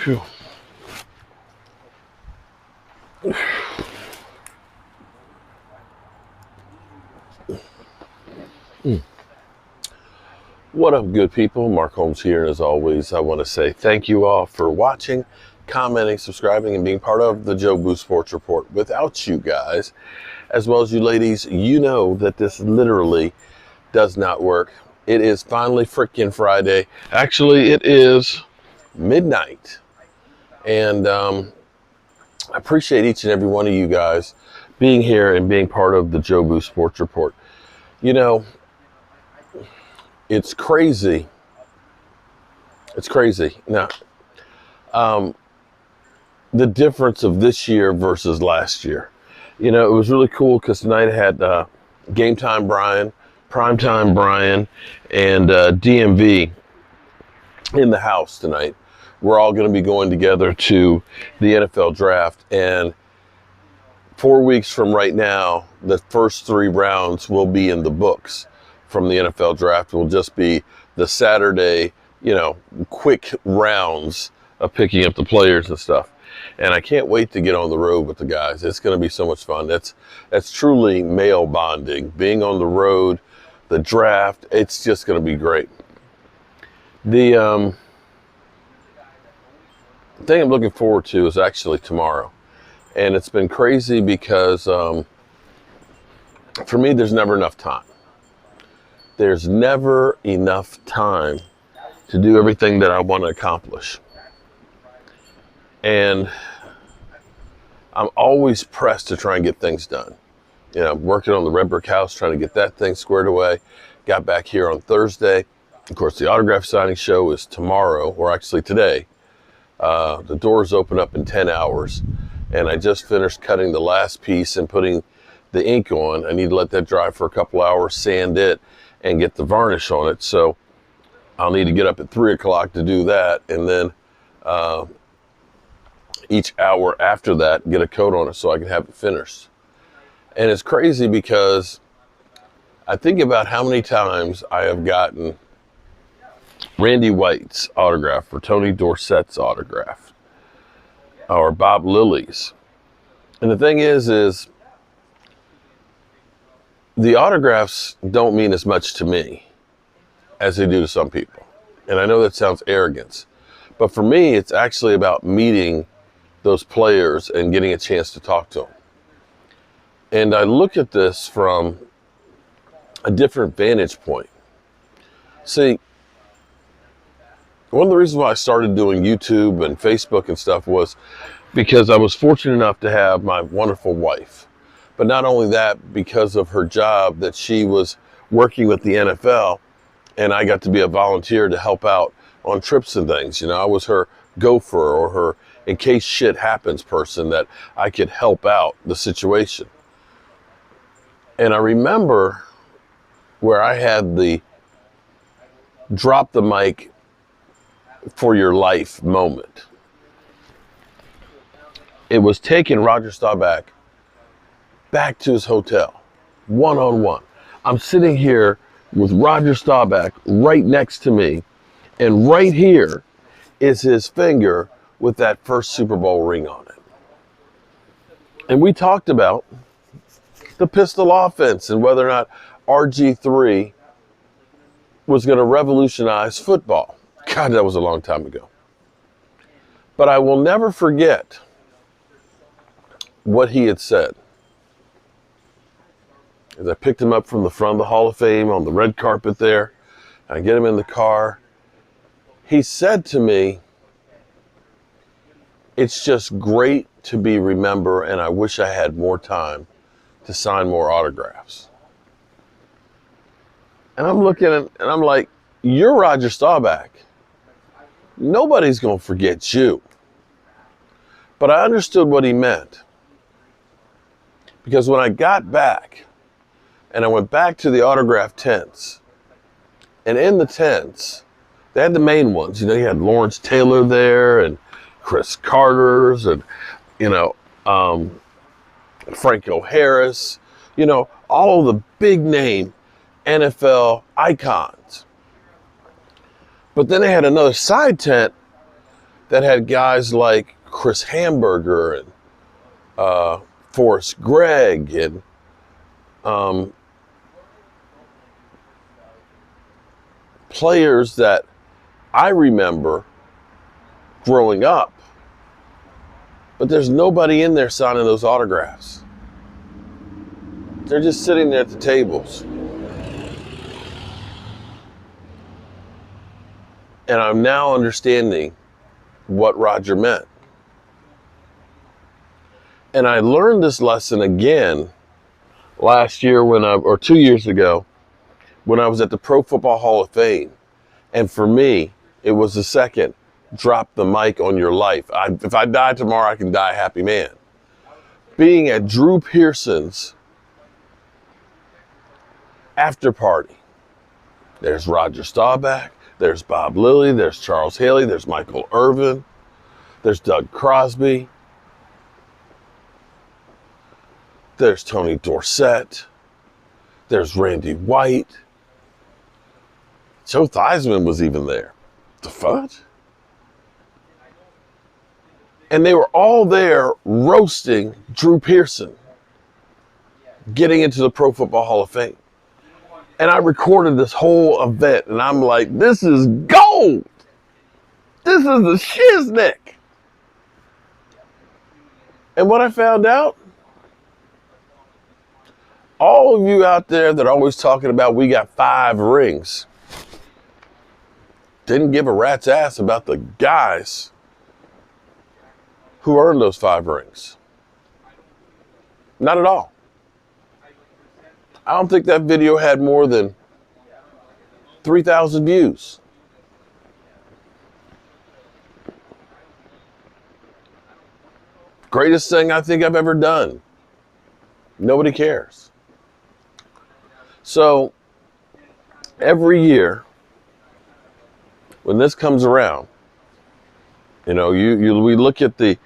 Phew. What up, good people? Mark Holmes here, and as always, I want to say thank you all for watching, commenting, subscribing, and being part of the Joe Boo Sports Report. Without you guys, as well as you ladies, you know that this literally does not work. It is finally freaking Friday. Actually, it is midnight. And I appreciate each and every one of you guys being here and being part of the Joe Boo Sports Report. You know, it's crazy. It's crazy. Now, the difference of this year versus last year. You know, it was really cool because tonight I had Game Time Brian, Primetime Brian, and DMV in the house tonight. We're all going to be going together to the NFL draft, and 4 weeks from right now, the first 3 rounds will be in the books from the NFL draft. Will just be the Saturday, you know, quick rounds of picking up the players and stuff. And I can't wait to get on the road with the guys. It's going to be so much fun. That's truly male bonding. Being on the road, the draft, it's just going to be great. The thing I'm looking forward to is actually tomorrow. And it's been crazy because for me, there's never enough time. There's never enough time to do everything that I want to accomplish. And I'm always pressed to try and get things done. You know, I'm working on the red brick house, trying to get that thing squared away. Got back here on Thursday. Of course, the autograph signing show is tomorrow, or actually today. The doors open up in 10 hours. And I just finished cutting the last piece and putting the ink on. I need to let that dry for a couple hours, sand it, and get the varnish on it. So I'll need to get up at 3 o'clock to do that. And then each hour after that, get a coat on it so I can have it finished. And it's crazy because I think about how many times I have gotten Randy White's autograph or Tony Dorsett's autograph or Bob Lilly's. And the thing is the autographs don't mean as much to me as they do to some people. And I know that sounds arrogant, but for me, it's actually about meeting those players and getting a chance to talk to them. And I look at this from a different vantage point. See, one of the reasons why I started doing YouTube and Facebook and stuff was because I was fortunate enough to have my wonderful wife. But not only that, because of her job that she was working with the NFL, and I got to be a volunteer to help out on trips and things. You know, I was her gopher or her in case shit happens person that I could help out the situation. And I remember where I had the drop the mic for your life moment. It was taking Roger Staubach back to his hotel, one-on-one. I'm sitting here with Roger Staubach right next to me, and right here is his finger with that first Super Bowl ring on it. And we talked about the pistol offense and whether or not RG3 was going to revolutionize football. God, that was a long time ago. But I will never forget what he had said. As I picked him up from the front of the Hall of Fame on the red carpet there, I get him in the car. He said to me, "It's just great to be remembered, and I wish I had more time to sign more autographs." And I'm looking at, and I'm like, you're Roger Staubach. Nobody's going to forget you. But I understood what he meant. Because when I got back, and I went back to the autograph tents, and in the tents, they had the main ones. You know, you had Lawrence Taylor there, and Chris Carter's, and, you know, Franco Harris, you know, all the big name NFL icons. But then they had another side tent that had guys like Chris Hamburger and Forrest Gregg and players that I remember growing up, but there's nobody in there signing those autographs. They're just sitting there at the tables. And I'm now understanding what Roger meant. And I learned this lesson again last year or 2 years ago, when I was at the Pro Football Hall of Fame. And for me, it was the second, drop the mic on your life. If I die tomorrow, I can die a happy man. Being at Drew Pearson's after party. There's Roger Staubach, there's Bob Lilly, there's Charles Haley, there's Michael Irvin, there's Doug Crosby, there's Tony Dorsett, there's Randy White. Joe Theismann was even there. The fuck? And they were all there roasting Drew Pearson, getting into the Pro Football Hall of Fame. And I recorded this whole event, and I'm like, this is gold. This is the shiznick. And what I found out, all of you out there that are always talking about we got 5 rings, didn't give a rat's ass about the guys who earned those 5 rings. Not at all. I don't think that video had more than 3,000 views. Greatest thing I think I've ever done. Nobody cares. So every year when this comes around, we look at the,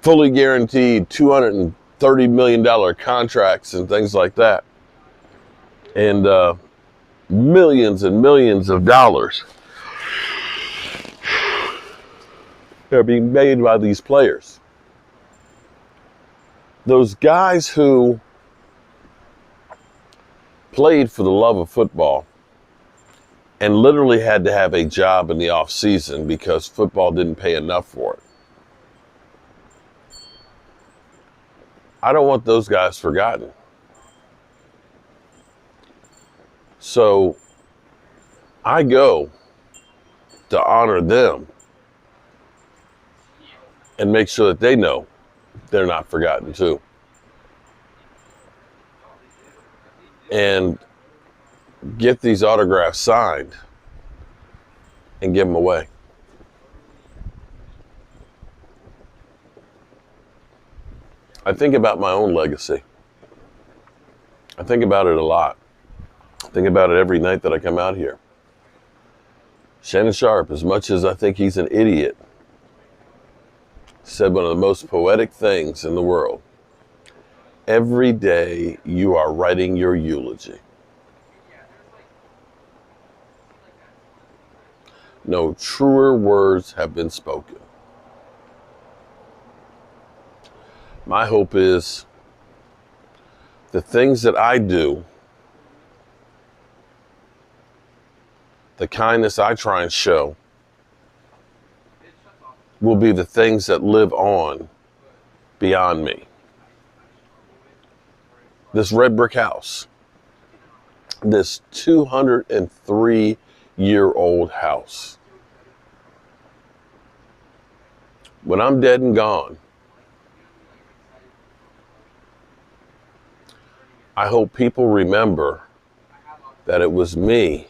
fully guaranteed $230 million contracts and things like that, and millions and millions of dollars that are being made by these players. Those guys who played for the love of football and literally had to have a job in the off season because football didn't pay enough for it. I don't want those guys forgotten. So I go to honor them and make sure that they know they're not forgotten too. And get these autographs signed and give them away. I think about my own legacy. I think about it a lot. I think about it every night that I come out here. Shannon Sharpe, as much as I think he's an idiot, said one of the most poetic things in the world. Every day you are writing your eulogy. No truer words have been spoken. My hope is the things that I do, the kindness I try and show, will be the things that live on beyond me. This red brick house, this 203-year-old house, when I'm dead and gone, I hope people remember that it was me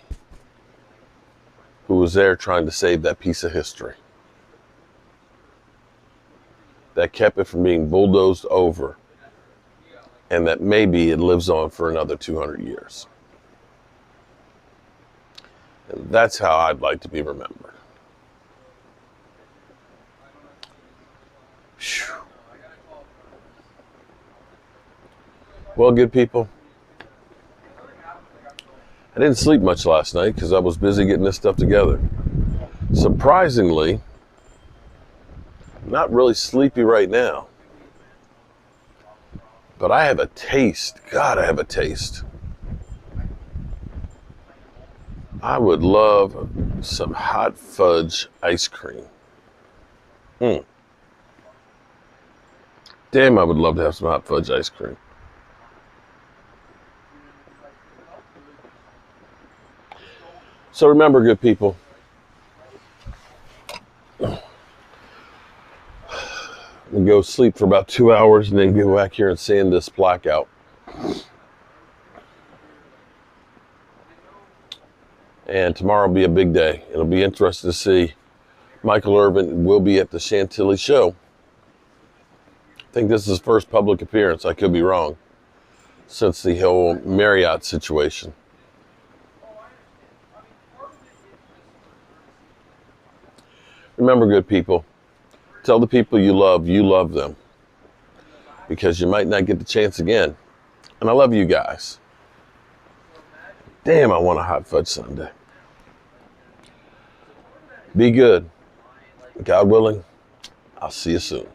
who was there trying to save that piece of history, that kept it from being bulldozed over, and that maybe it lives on for another 200 years. And that's how I'd like to be remembered. Whew. Well, good people, I didn't sleep much last night because I was busy getting this stuff together. Surprisingly, not really sleepy right now. But I have a taste. God, I have a taste. I would love some hot fudge ice cream. Damn, I would love to have some hot fudge ice cream. So remember, good people, we'll go sleep for about 2 hours and then go back here and sand this plaque out. And tomorrow will be a big day. It'll be interesting to see. Michael Irvin will be at the Chantilly show. I think this is his first public appearance. I could be wrong. Since the whole Marriott situation. Remember, good people, tell the people you love them. Because you might not get the chance again. And I love you guys. Damn, I want a hot fudge sundae. Be good. God willing, I'll see you soon.